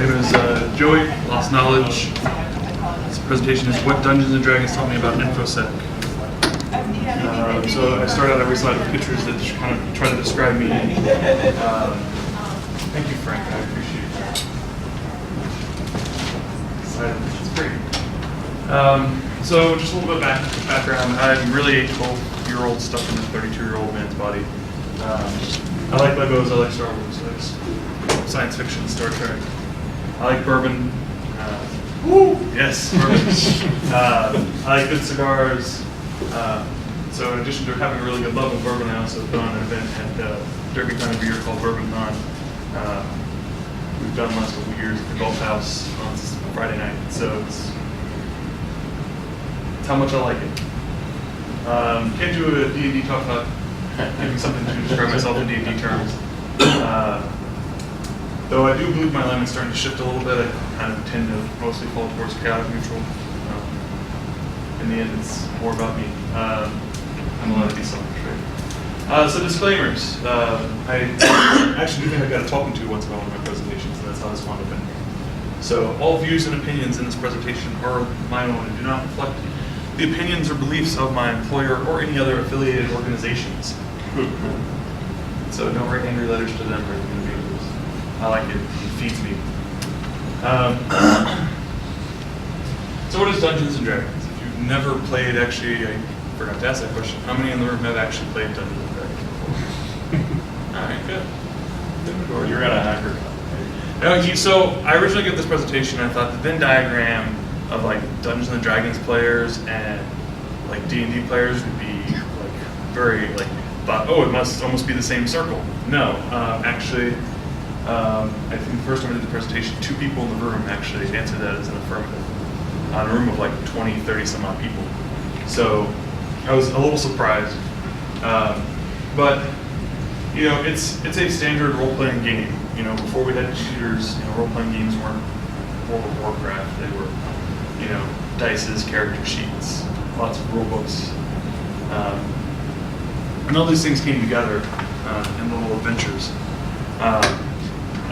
name is Joey, Lost Knowledge. This presentation is what Dungeons and Dragons taught me about InfoSec. So I start out every slide with pictures that just kind of try to describe me. Thank you, Frank. I appreciate that. It's great. So just a little bit of background. I'm really a 12-year-old stuck in a 32-year-old man's body. I like Legos. I like Star Wars. I like science fiction, Star Trek. I like bourbon. Yes, bourbon. I like good cigars. So in addition to having a really good love of bourbon, I also put on an event at Derby County every year called Bourbon Con. We've done the last couple of years at the Golf House on Friday night. So it's how much I like it. Can't do a D&D talk without giving something to describe myself in D&D terms. Though I do believe my alignment's starting to shift a little bit, I kind of tend to mostly fall towards chaotic neutral. In the end, it's more about me. I'm allowed to be self-portrayed. So disclaimers. I actually do think I got a talking to once about one of my presentations, and that's how this wound up in here. So all views and opinions in this presentation are my own and do not reflect the opinions or beliefs of my employer or any other affiliated organizations. So don't write angry letters to them or anything. I like it. It feeds me. So what is Dungeons and Dragons? If you've never played, actually, I forgot to ask that question. How many in the room have actually played Dungeons and Dragons before? All right, good. You're at a hacker. So I originally gave this presentation, and I thought the Venn diagram of like Dungeons and Dragons players and like D&D players would be like very like thought, oh, it must almost be the same circle. No, actually. I think the first time I did the presentation, 2 people in the room actually answered that as an affirmative on a room of like 20, 30 some odd people. So I was a little surprised. But, you know, it's a standard role-playing game. You know, before we had computers, you know, role-playing games weren't World of Warcraft. They were, you know, dices, character sheets, lots of rule books. And all these things came together in little adventures.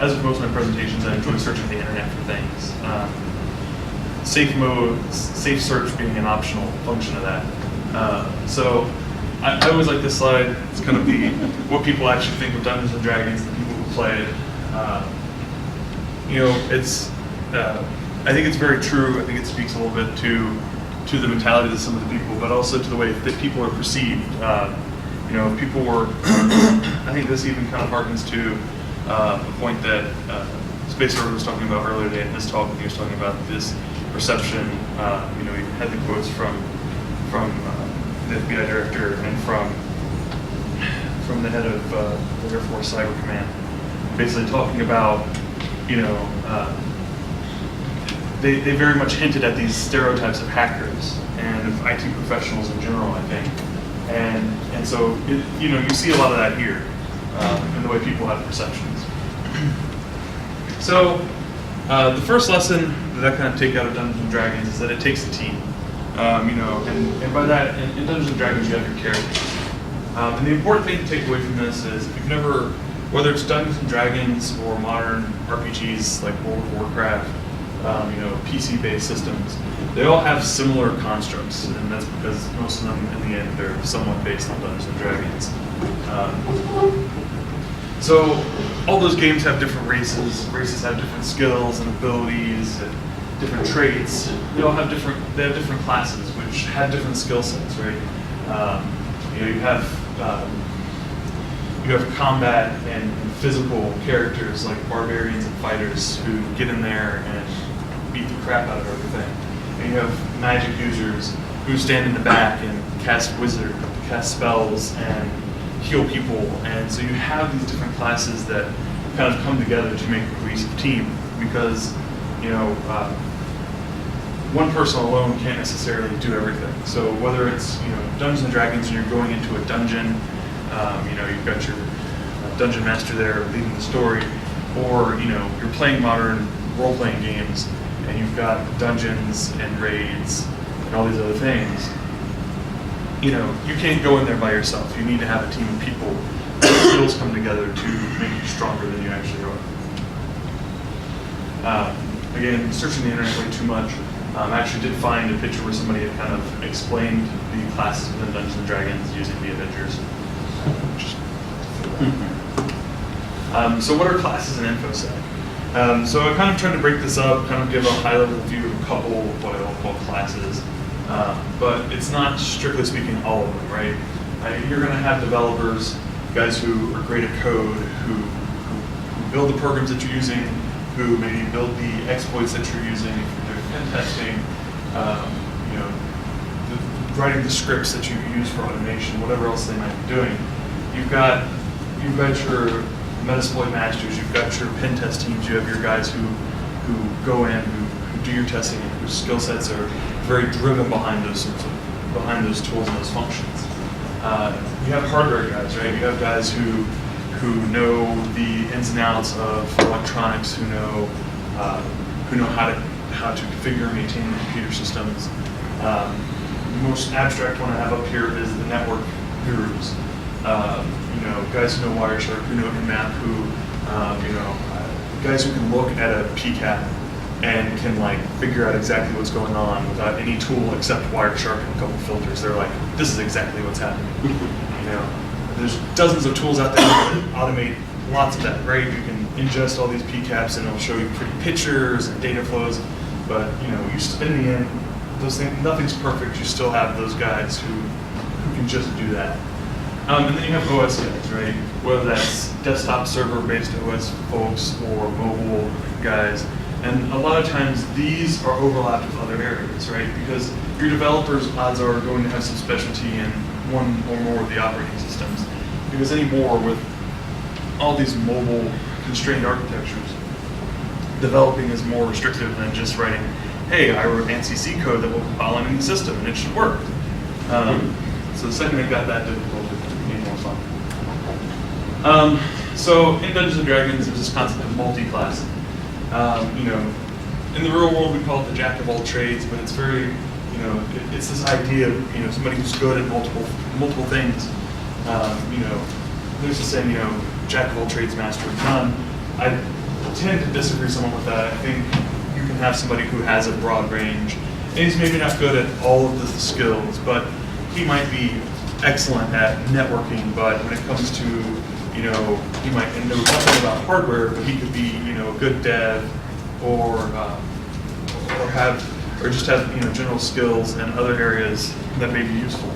As with most of my presentations, I enjoy searching the internet for things. Safe search being an optional function of that. So I always like this slide. It's kind of what people actually think of Dungeons and Dragons, the people who play it. You know, it's. I think it's very true. I think it speaks a little bit to the mentality of some of the people, but also to the way that people are perceived. You know, people were. I think this even kind of harkens to a point that Space Rover was talking about earlier today in his talk. When he was talking about this perception. You know, he had the quotes from the FBI director and from the head of the Air Force Cyber Command, basically talking about, you know, they very much hinted at these stereotypes of hackers and of IT professionals in general, I think. And so, you know, you see a lot of that here in the way people have perceptions. So, the first lesson that I kind of take out of Dungeons and Dragons is that it takes a team. You know, and by that, in Dungeons and Dragons, you have your characters. And the important thing to take away from this is, if you've never, whether it's Dungeons and Dragons or modern RPGs like World of Warcraft, you know, PC-based systems, they all have similar constructs, and that's because most of them, in the end, they're somewhat based on Dungeons and Dragons. So all those games have different races. Races have different skills and abilities, and different traits. They all have different classes, which have different skill sets, right? You know, you have combat and physical characters like barbarians and fighters who get in there and beat the crap out of everything. And you have magic users who stand in the back and cast spells and heal people. And so you have these different classes that kind of come together to make a cohesive team, because, you know, one person alone can't necessarily do everything. So whether it's, you know, Dungeons and Dragons and you're going into a dungeon, you know, you've got your dungeon master there leading the story, or, you know, you're playing modern role-playing games and you've got dungeons and raids and all these other things. You know, you can't go in there by yourself. You need to have a team of people. The skills come together to make you stronger than you actually are. Again, searching the internet way too much. I actually did find a picture where somebody had kind of explained the classes within Dungeons and Dragons using the Avengers. So what are classes in InfoSec? So I kind of tried to break this up, kind of give a high-level view of a couple of what I will call classes, but it's not strictly speaking all of them, right? You're going to have developers, guys who are great at code, who build the programs that you're using, who maybe build the exploits that you're using if you're doing pen testing, writing the scripts that you use for automation, whatever else they might be doing. You've got your Metasploit masters, you've got your pen test teams, you have your guys who go in, who do your testing, and whose skill sets are very driven behind those tools and those functions. You have hardware guys, right? You have guys who know the ins and outs of electronics, who know how to configure and maintain the computer systems. The most abstract one I have up here is the network gurus. Guys who know Wireshark, who know Nmap, guys who can look at a PCAP and can figure out exactly what's going on without any tool except Wireshark and a couple filters. They're like, this is exactly what's happening. There's dozens of tools out there that automate lots of that, right? You can ingest all these PCAPs and it'll show you pretty pictures and data flows, but in the end, those things, nothing's perfect. You still have those guys who can just do that. And then you have OS guys, right? Whether that's desktop server-based OS folks or mobile guys. And a lot of times these are overlapped with other areas, right? Because your developers, odds are, going to have some specialty in one or more of the operating systems. Because anymore, with all these mobile constrained architectures, developing is more restrictive than just writing, hey, I wrote ANSI C code that will compile on any system and it should work. So the second it got that difficult, it became more fun. So in Dungeons and Dragons, there's this concept of multi-classing. In the real world, we call it the jack of all trades, but it's very, it's this idea of, somebody who's good at multiple things. There's the saying, jack of all trades, master of none. I tend to disagree somewhat with that. I think you can have somebody who has a broad range, and he's maybe not good at all of the skills, but he might be excellent at networking, but when it comes to, he might know nothing about hardware, but he could be, a good dev, or just have, general skills in other areas that may be useful.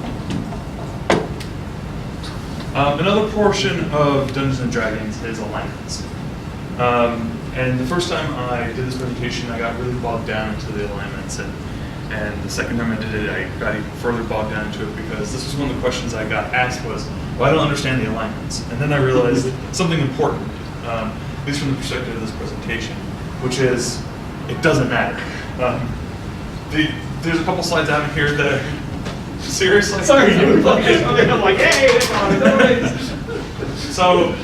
Another portion of Dungeons and Dragons is alignments. And the first time I did this presentation, I got really bogged down into the alignments, and the second time I did it, I got even further bogged down into it because this was one of the questions I got asked was, well, I don't understand the alignments. And then I realized something important, at least from the perspective of this presentation, which is, it doesn't matter. There's a couple slides out here that are, seriously? Sorry, I'm like, hey, So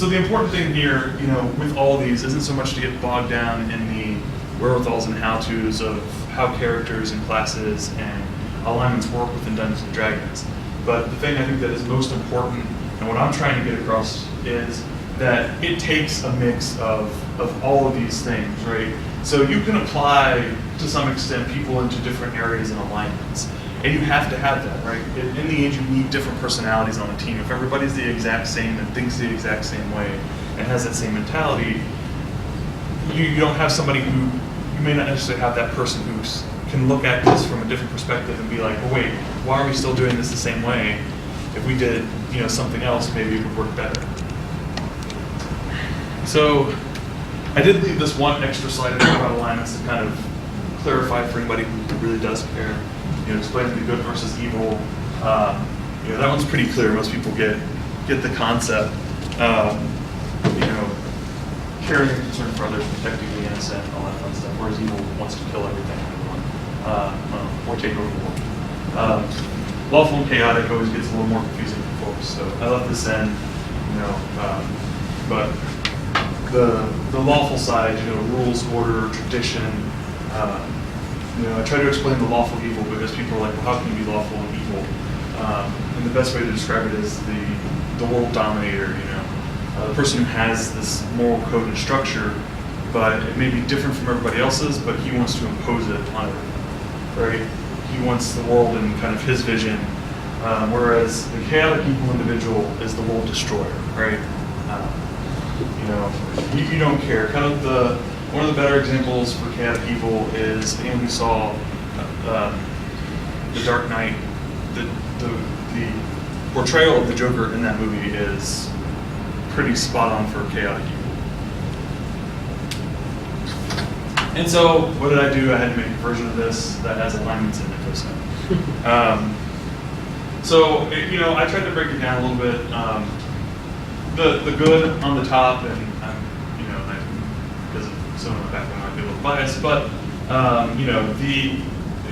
the important thing here, with all these, isn't so much to get bogged down in the wherewithals and how-tos of how characters and classes and alignments work within Dungeons and Dragons. But the thing I think that is most important, and what I'm trying to get across, is that it takes a mix of all of these things, right? So you can apply, to some extent, people into different areas and alignments. And you have to have that, right? In the end, you need different personalities on a team. If everybody's the exact same and thinks the exact same way and has that same mentality, you don't have somebody who, you may not necessarily have that person who can look at this from a different perspective and be like, oh wait, why are we still doing this the same way? If we did, something else, maybe it would work better. So I did leave this one extra slide about alignments to kind of clarify for anybody who really does care. Explaining the good versus evil. That one's pretty clear. Most people get the concept. Caring and concern for others, protecting the innocent, all that fun stuff. Whereas evil wants to kill everything and everyone, or take over the world. Lawful and chaotic always gets a little more confusing for folks. So I left this in. But the lawful side, rules, order, tradition. I try to explain the lawful evil because people are like, well, how can you be lawful and evil? And the best way to describe it is the world dominator, the person who has this moral code and structure but it may be different from everybody else's, but he wants to impose it on everyone, right? He wants the world in kind of his vision, whereas the chaotic evil individual is the world destroyer, right? You don't care. Kind of one of the better examples for chaotic evil is anyone who saw The Dark Knight. The portrayal of the Joker in that movie is pretty spot on for chaotic evil. And so, what did I do? I had to make a version of this that has alignments in InfoSec. So, I tried to break it down a little bit. The good on the top, and because of some of the background, I might be a little biased, but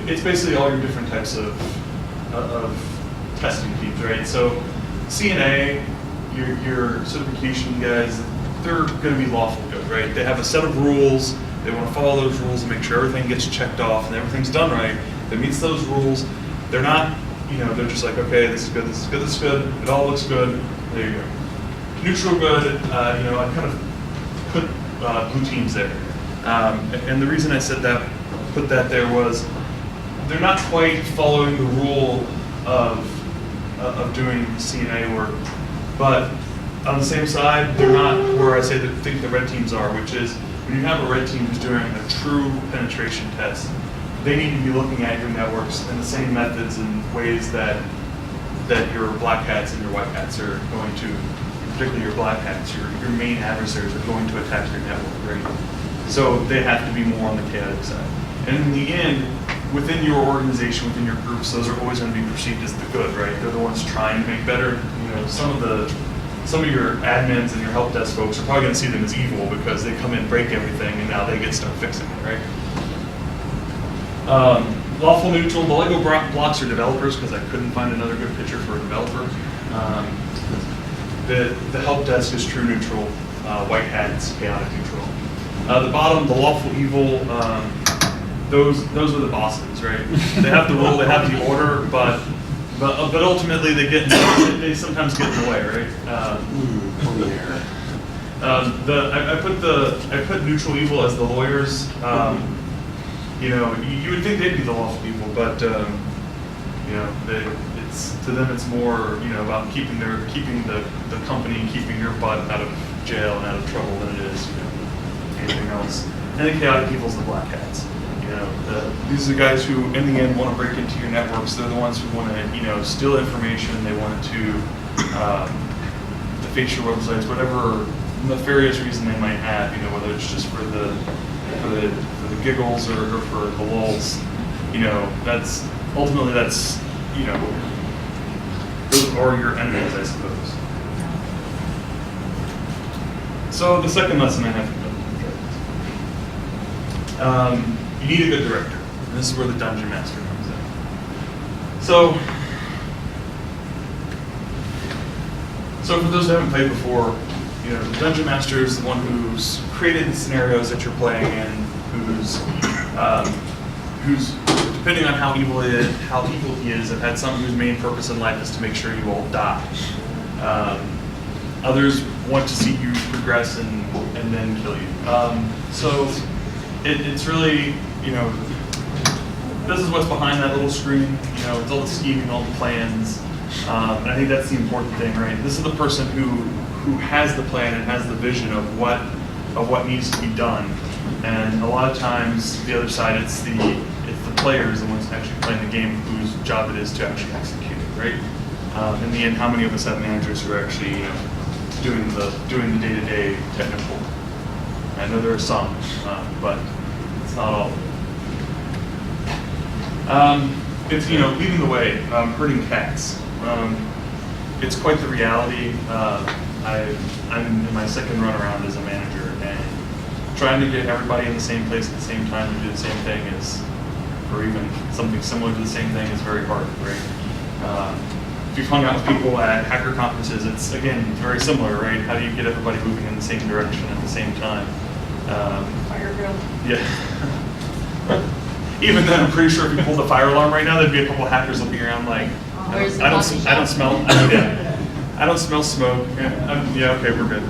it's basically all your different types of testing teams, right? So, CNA, your certification guys, they're going to be lawful good, right? They have a set of rules. They want to follow those rules and make sure everything gets checked off and everything's done right. That meets those rules. They're not, they're just like, okay, this is good, this is good, this is good. It all looks good. There you go. Neutral good. I kind of put blue teams there, and the reason I put that there was they're not quite following the rule of doing CNA work, but on the same side, they're not where I think the red teams are, which is when you have a red team who's doing a true penetration test, they need to be looking at your networks in the same methods and ways that your black hats and your white hats are going to, particularly your black hats, your main adversaries are going to attack your network, right? So they have to be more on the chaotic side. And in the end, within your organization, within your groups, those are always going to be perceived as the good, right? They're the ones trying to make better. Some of your admins and your help desk folks are probably going to see them as evil because they come in, break everything, and now they get stuff fixing it, right? Lawful neutral, the Lego blocks are developers because I couldn't find another good picture for a developer. The help desk is true neutral, white hats, chaotic neutral. The bottom, the lawful evil, those are the bosses, right? They have the rule, they have the order, but ultimately they sometimes get in the way, right? I put neutral evil as the lawyers. You would think they'd be the lawful evil, but to them it's more about keeping the company, keeping your butt out of jail and out of trouble than it is anything else. And the chaotic evil is the black hats. These are the guys who, in the end, want to break into your networks. They're the ones who want to, steal information. They want to deface your websites, whatever nefarious reason they might have. Whether it's just for the giggles or for the lulz. That's ultimately those are your enemies, I suppose. So the second lesson I have to go. You need a good director. And this is where the Dungeon Master comes in. So for those who haven't played before, the Dungeon Master is the one who's created the scenarios that you're playing in, who's depending on how evil he is, have had someone whose main purpose in life is to make sure you all die. Others want to see you progress and then kill you. So it's really, this is what's behind that little screen. It's all the scheming, all the plans. And I think that's the important thing, right? This is the person who has the plan and has the vision of what needs to be done. And a lot of times, the other side, it's the players, the ones actually playing the game, whose job it is to actually execute it, right? In the end, how many of us have managers who are actually, doing the day-to-day technical? I know there are some, but it's not all. It's leading the way, herding cats. It's quite the reality. I'm in my second run around as a manager, and trying to get everybody in the same place at the same time to do the same thing or even something similar to the same thing is very hard, right? If you've hung out with people at hacker conferences, it's, again, very similar, right? How do you get everybody moving in the same direction at the same time? Fire drill. Yeah. Even then, I'm pretty sure if you pulled the fire alarm right now, there'd be a couple of hackers looking around like, I don't smell smoke. Yeah, okay, we're good.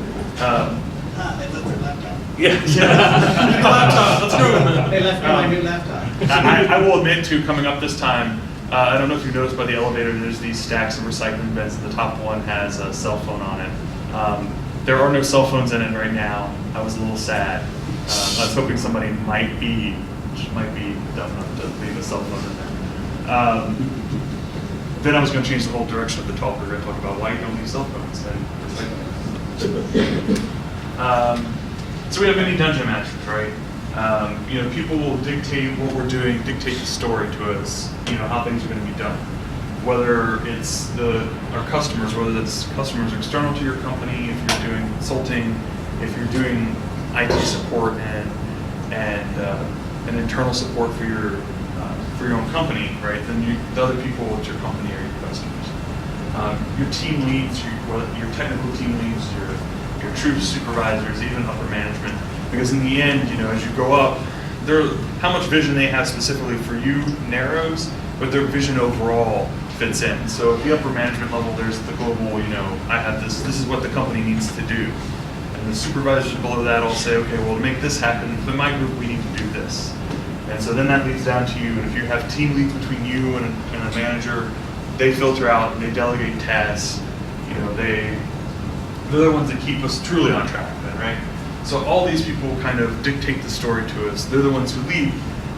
Yeah. Laptop. Let's go. They left me my new laptop. I will admit to coming up this time, I don't know if you noticed by the elevator, there's these stacks of recycling bins. The top one has a cell phone on it. There are no cell phones in it right now. I was a little sad. I was hoping somebody might be dumb enough to leave a cell phone in there. Then I was going to change the whole direction of the talk. We're going to talk about why you don't leave cell phones and recycling. So we have many dungeon masters, right? People will dictate what we're doing, dictate the story to us, how things are going to be done. Whether it's our customers, whether that's customers external to your company, if you're doing consulting, if you're doing IT support and internal support for your own company, right? Then the other people at your company are your customers. Your team leads, your technical team leads, your troop supervisors, even upper management. Because in the end, as you go up, how much vision they have specifically for you narrows, but their vision overall fits in. So at the upper management level, there's the global, I have this is what the company needs to do. And the supervisors below that all say, okay, well, to make this happen, for my group, we need to do this. And so then that leads down to you, and if you have team leads between you and a manager, they filter out and they delegate tasks. They're the ones that keep us truly on track then, right? So all these people kind of dictate the story to us. They're the ones who lead.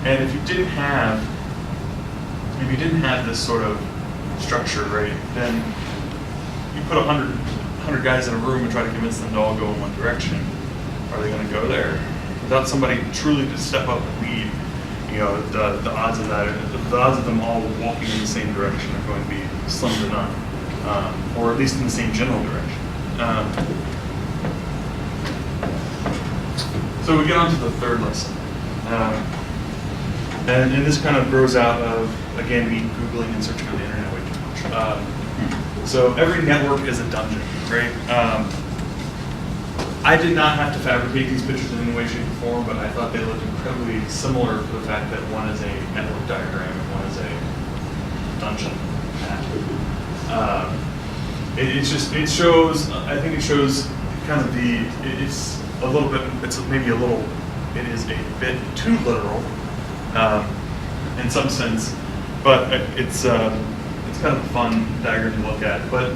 And if you didn't have this sort of structure, right, then you put 100 guys in a room and try to convince them to all go in one direction. Are they going to go there? Without somebody truly to step up and lead, the odds of them all walking in the same direction are going to be slim to none, or at least in the same general direction. So we get on to the third lesson. And this kind of grows out of, again, me Googling and searching on the internet way too much. So every network is a dungeon, right? I did not have to fabricate these pictures in any way, shape, or form, but I thought they looked incredibly similar to the fact that one is a network diagram and one is a dungeon map. It shows kind of it is a bit too literal in some sense, but it's kind of a fun diagram to look at. But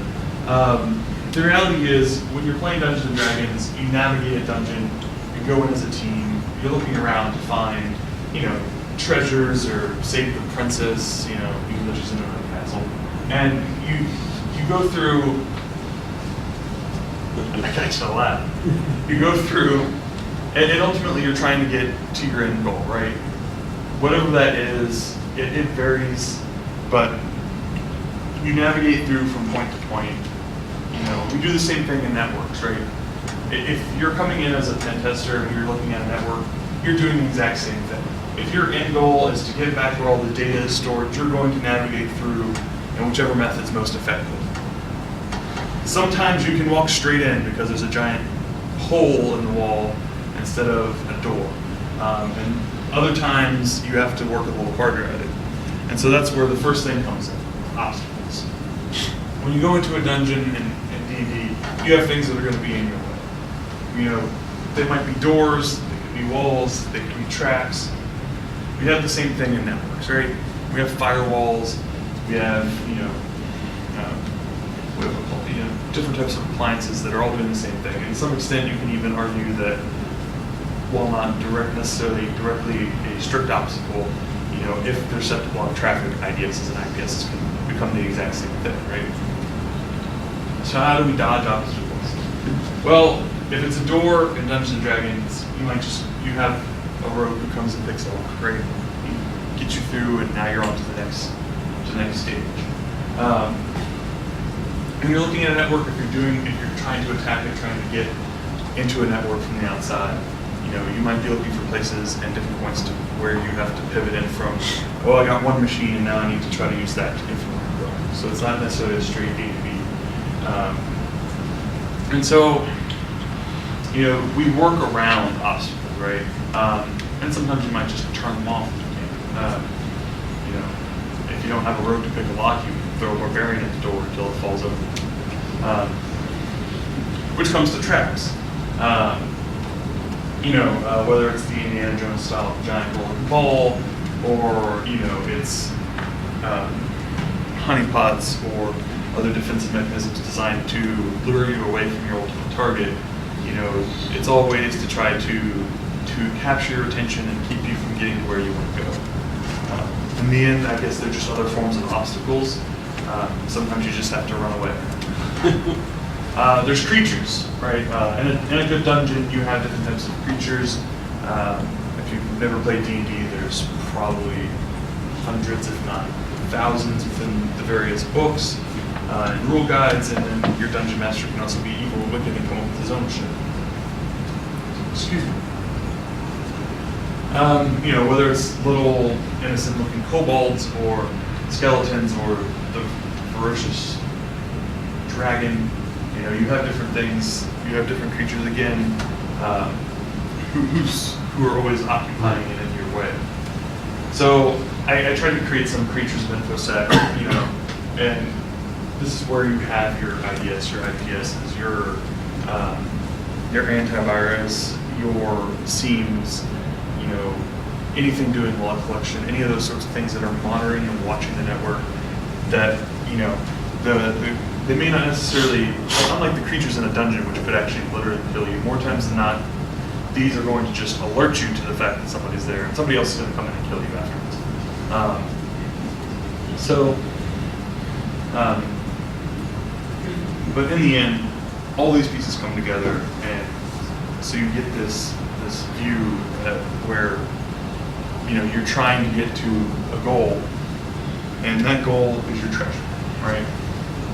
the reality is, when you're playing Dungeons and Dragons, you navigate a dungeon, you go in as a team, you're looking around to find, treasures or save the princess, even though she's in her castle, and you go through. I can't tell that. You go through, and ultimately you're trying to get to your end goal, right? Whatever that is, it varies, but you navigate through from point to point. We do the same thing in networks, right? If you're coming in as a pen tester and you're looking at a network, you're doing the exact same thing. If your end goal is to get back where all the data is stored, you're going to navigate through in whichever method's most effective. Sometimes you can walk straight in because there's a giant hole in the wall instead of a door. And other times you have to work a little harder at it. And so that's where the first thing comes in, obstacles. When you go into a dungeon in D&D, you have things that are going to be in your way. They might be doors, they could be walls, they could be traps. We have the same thing in networks, right? We have firewalls, we have, different types of appliances that are all doing the same thing. And to some extent, you can even argue that, while not necessarily directly a strict obstacle, if they're set to block traffic, IDSs and IPSs can become the exact same thing, right? So how do we dodge obstacles? Well, if it's a door in Dungeons and Dragons, you have a rogue who comes and picks it up, right? He gets you through, and now you're on to the next stage. When you're looking at a network, if you're trying to attack it, trying to get into a network from the outside, you might be looking for places and different points to where you have to pivot in from, I got one machine and now I need to try to use that to get from where I'm going. So it's not necessarily a straight A to B. And so, we work around obstacles, right? And sometimes you might just turn them off. If you don't have a rogue to pick a lock, you throw a barbarian at the door until it falls open. Which comes to traps. whether it's the Indiana Jones style giant rolling ball, or it's honeypots or other defensive mechanisms designed to lure you away from your ultimate target. It's all ways to try to capture your attention and keep you from getting to where you want to go. In the end, I guess they're just other forms of obstacles. Sometimes you just have to run away. There's creatures, right? In a good dungeon, you have different types of creatures. If you've never played D&D, there's probably hundreds, if not thousands, within the various books and rule guides. And then your dungeon master can also be evil, wicked, and come up with his own shit. Excuse me. Whether it's little innocent-looking kobolds or skeletons or the ferocious dragon, you have different things. You have different creatures again, who are always occupying it in your way. So I tried to create some creatures of InfoSec, and this is where you have your IDS, your IPSs, your antivirus, your SIEMs, anything doing log collection, any of those sorts of things that are monitoring and watching the network. That they may not necessarily, unlike the creatures in a dungeon, which could actually literally kill you. More times than not, these are going to just alert you to the fact that somebody's there, and somebody else is going to come in and kill you afterwards. But in the end, all these pieces come together, and so you get this view where you're trying to get to a goal, and that goal is your treasure, right?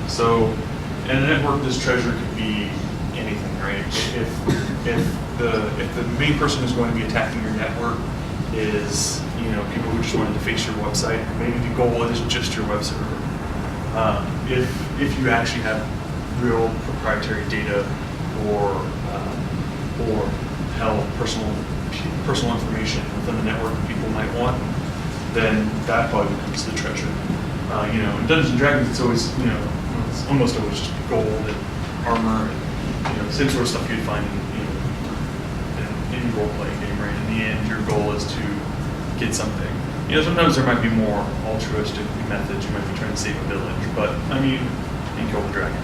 So in a network, this treasure could be anything, right? If the main person who's going to be attacking your network is people who just wanted to face your website, maybe the goal is just your web server. If you actually have real proprietary data or personal information within the network that people might want, then that probably becomes the treasure. In Dungeons and Dragons, it's always it's almost always just gold and armor and same sort of stuff you'd find in any role-playing game, right? In the end, your goal is to get something. Sometimes there might be more altruistic methods. You might be trying to save a village, but you kill the dragon,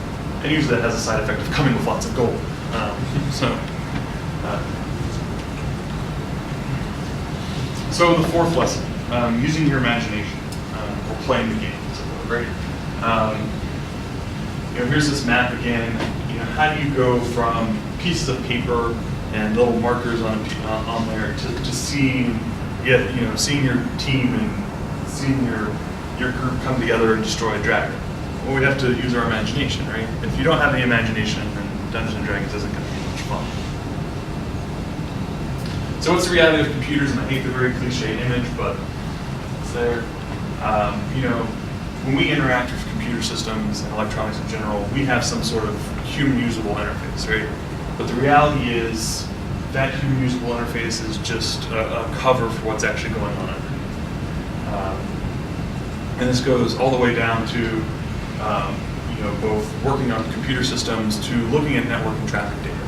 and usually that has a side effect of coming with lots of gold. So the fourth lesson, using your imagination or playing the game, right? Here's this map again. How do you go from pieces of paper and little markers on there to seeing your team and seeing your group come together and destroy a dragon? Well, we have to use our imagination, right? If you don't have the imagination, then Dungeons and Dragons isn't going to be much fun. So what's the reality of computers? And I hate the very cliche image, but it's there. When we interact with computer systems and electronics in general, we have some sort of human usable interface, right? But the reality is that human usable interface is just a cover for what's actually going on underneath. And this goes all the way down to both working on computer systems to looking at network and traffic data.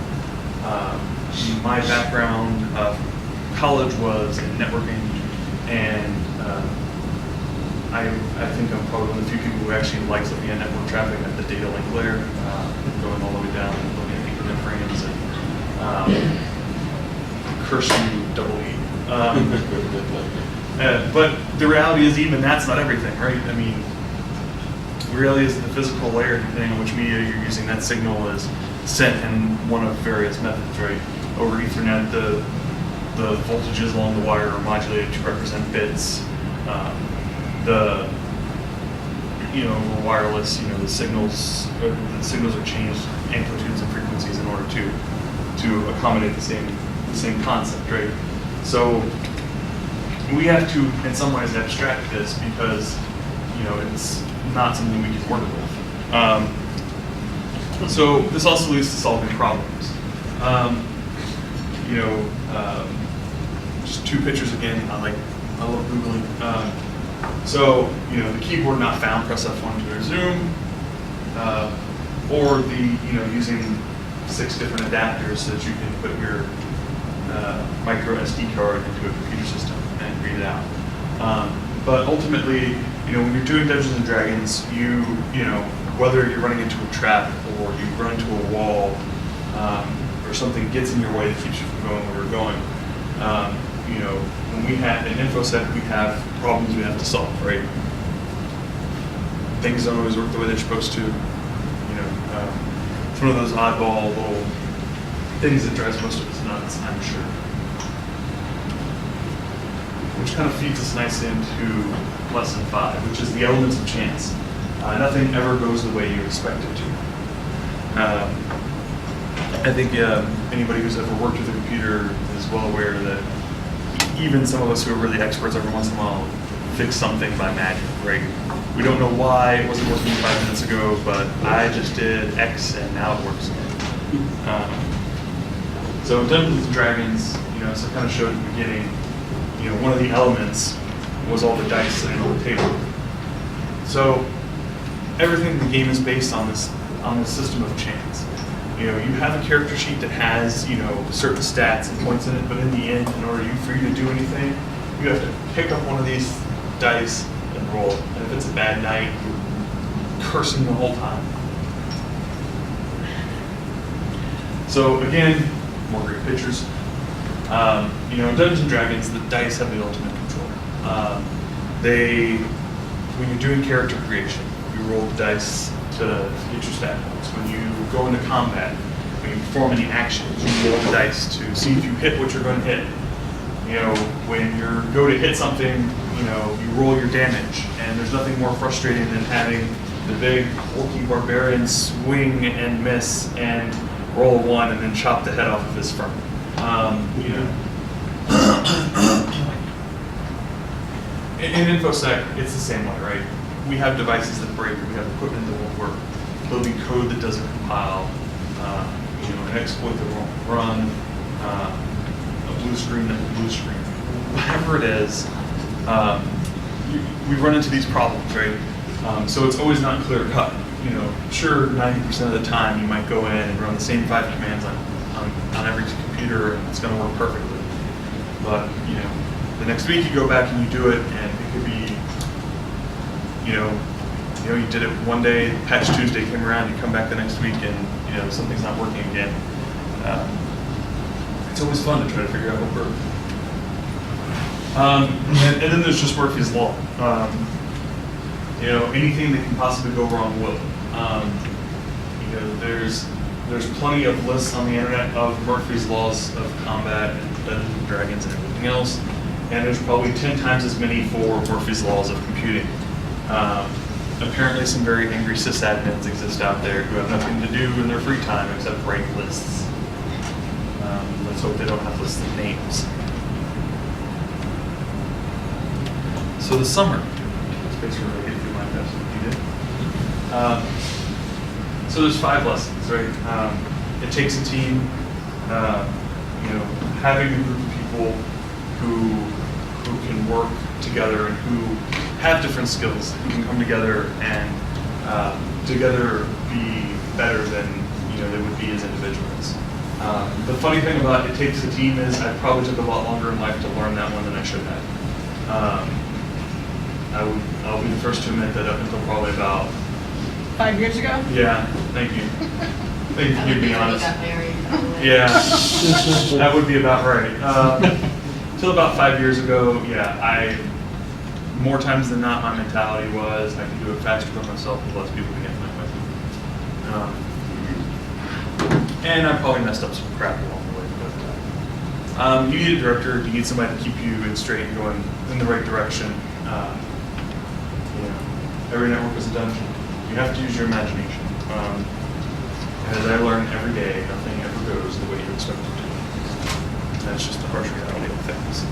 My background college was in networking, and I think I'm probably one of the few people who actually likes looking at network traffic at the data link layer, going all the way down and looking at increment frames and curse you double E. But the reality is even that's not everything, right? The reality is the physical layer, depending on which media you're using, that signal is sent in one of various methods, right? Over Ethernet, the voltages along the wire are modulated to represent bits. Over wireless, the signals are changed amplitudes and frequencies in order to accommodate the same concept, right? So we have to, in some ways, abstract this because it's not something we can work with. So this also leads to solving problems. Just two pictures again. I love Googling. So the keyboard not found, press F1 to resume, or using 6 different adapters so that you can put your micro SD card into a computer system and read it out. But ultimately, when you're doing Dungeons and Dragons, you know, whether you're running into a trap or you run into a wall, or something gets in your way that keeps you from going where you're going, when we have in InfoSec, we have problems we have to solve, right? Things don't always work the way they're supposed to. It's one of those oddball little things that drives most of us nuts, I'm sure. Which kind of feeds us nicely into lesson 5, which is the elements of chance. Nothing ever goes the way you expect it to. I think anybody who's ever worked with a computer is well aware that even some of us who are really experts every once in a while fix something by magic, right? We don't know why it wasn't working 5 minutes ago, but I just did X and now it works again. So in Dungeons and Dragons, as I kind of showed at the beginning, one of the elements was all the dice sitting on the table. So everything in the game is based on this system of chance. You have a character sheet that has certain stats and points in it, but in the end, in order for you to do anything, you have to pick up one of these dice and roll. And if it's a bad night, you're cursing the whole time. So again, more great pictures. In Dungeons and Dragons, the dice have the ultimate control. When you're doing character creation, you roll the dice to get your stat points. When you go into combat, when you perform any actions, you roll the dice to see if you hit what you're going to hit. When you go to hit something, you roll your damage, and there's nothing more frustrating than having the big bulky barbarian swing and miss and roll a 1 and then chop the head off of his friend. In InfoSec, it's the same way, right? We have devices that break, we have equipment that won't work. There'll be code that doesn't compile, an exploit that won't run, a blue screen that will blue screen. Whatever it is, we run into these problems, right? So it's always not clear cut. Sure, 90% of the time you might go in and run the same 5 commands on every computer and it's going to work perfectly. But, the next week you go back and you do it and it could be, you did it one day, patch Tuesday came around, you come back the next week and, something's not working again. It's always fun to try to figure out what worked. And then there's just Murphy's Law. Anything that can possibly go wrong will. There's plenty of lists on the internet of Murphy's Laws of combat and Dungeons and Dragons and everything else, and there's probably 10 times as many for Murphy's Laws of computing. Apparently some very angry sysadmins exist out there who have nothing to do in their free time except write lists. Let's hope they don't have lists of names. So the summer. Space for really get through my best if you did. So there's 5 lessons, right? It takes a team, having a group of people who can work together and who have different skills, who can come together and together be better than they would be as individuals. The funny thing about it takes a team is I probably took a lot longer in life to learn that one than I should have. I'll be the first to admit that up until probably about 5 years ago? Yeah, thank you. Thank you for keeping me honest. Got married, probably. Yeah, that would be about right. Till about 5 years ago, more times than not, my mentality was I can do it faster by myself with less people to get in my way. And I probably messed up some crap along the way. But you need a director, you need somebody to keep you straight and going in the right direction. Every network is a dungeon. You have to use your imagination. As I learn every day, nothing ever goes the way you expect it to. That's just the harsh reality of things.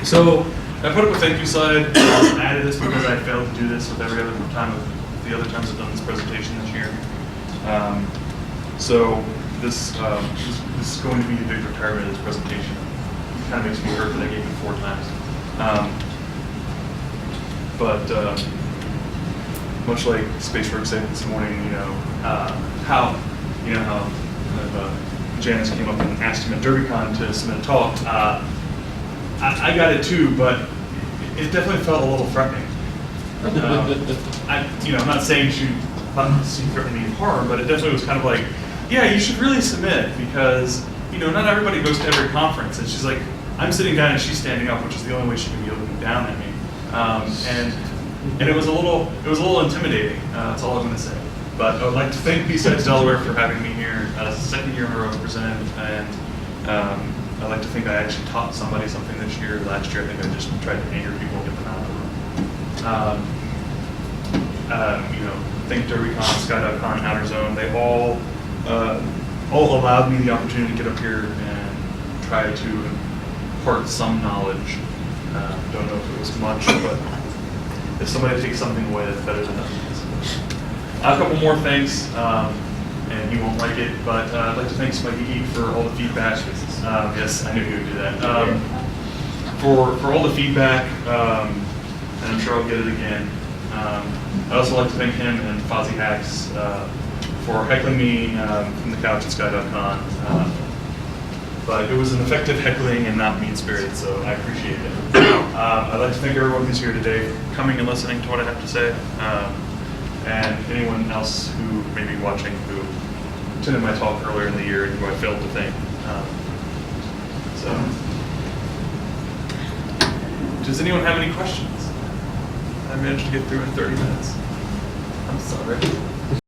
So I put up a thank you slide. I added this because I failed to do this with every other time the other times I've done this presentation this year. So this is going to be the big retirement of this presentation. It kind of makes me hurt that I gave it 4 times. But much like Spaceworks said this morning, how kind of Janice came up and asked him at DerbyCon to submit a talk. I got it too, but it definitely felt a little threatening. I'm not saying she threatened me harm, but it definitely was kind of like, yeah, you should really submit because, not everybody goes to every conference. And she's like, I'm sitting down and she's standing up, which is the only way she can be looking down at me. And it was a little intimidating. That's all I'm going to say. But I would like to thank BSides Delaware for having me here. Second year in a row to present, and I'd like to think I actually taught somebody something this year. Last year, I think I just tried to anger people and get them out of the room. Think DerbyCon, Sky.con, Outer Zone. They all allowed me the opportunity to get up here and try to impart some knowledge. Don't know if it was much, but if somebody takes something away, that's better than nothing. A couple more things, and you won't like it, but I'd like to thank Smuggy for all the feedback. Yes, I knew he would do that. For all the feedback, and I'm sure I'll get it again. I'd also like to thank him and Fozzie Hacks for heckling me from the couch at Sky.con. But it was an effective heckling and not mean-spirited, so I appreciate it. I'd like to thank everyone who's here today for coming and listening to what I have to say. And anyone else who may be watching who attended my talk earlier in the year and who I failed to thank. Does anyone have any questions? I managed to get through in 30 minutes. I'm sorry.